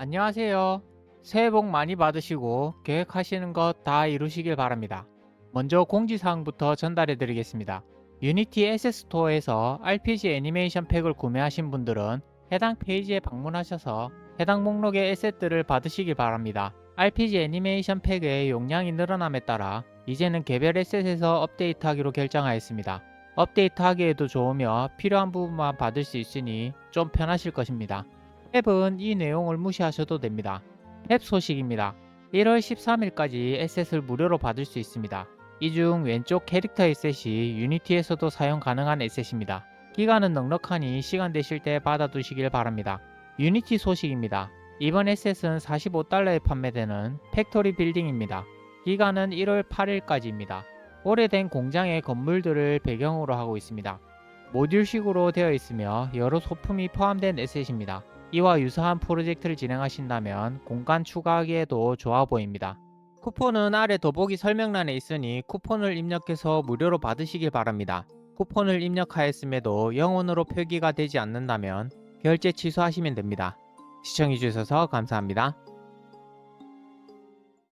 안녕하세요. 새해 복 많이 받으시고 계획하시는 것 다 이루시길 바랍니다. 먼저 공지사항부터 전달해 드리겠습니다. 유니티 에셋 스토어에서 RPG 애니메이션 팩을 구매하신 분들은 해당 페이지에 방문하셔서 해당 목록의 에셋들을 받으시길 바랍니다. RPG 애니메이션 팩의 용량이 늘어남에 따라 이제는 개별 에셋에서 업데이트하기로 결정하였습니다. 업데이트하기에도 좋으며 필요한 부분만 받을 수 있으니 좀 편하실 것입니다. 앱은 이 내용을 무시하셔도 됩니다. 앱 소식입니다. 1월 13일까지 에셋을 무료로 받을 수 있습니다. 이 중 왼쪽 캐릭터 에셋이 유니티에서도 사용 가능한 에셋입니다. 기간은 넉넉하니 시간 되실 때 받아두시길 바랍니다. 유니티 소식입니다. 이번 에셋은 45달러에 판매되는 팩토리 빌딩입니다. 기간은 1월 8일까지입니다. 오래된 공장의 건물들을 배경으로 하고 있습니다. 모듈식으로 되어 있으며 여러 소품이 포함된 에셋입니다. 이와 유사한 프로젝트를 진행하신다면 공간 추가하기에도 좋아 보입니다. 쿠폰은 아래 더보기 설명란에 있으니 쿠폰을 입력해서 무료로 받으시길 바랍니다. 쿠폰을 입력하였음에도 영원으로 표기가 되지 않는다면 결제 취소하시면 됩니다. 시청해주셔서 감사합니다.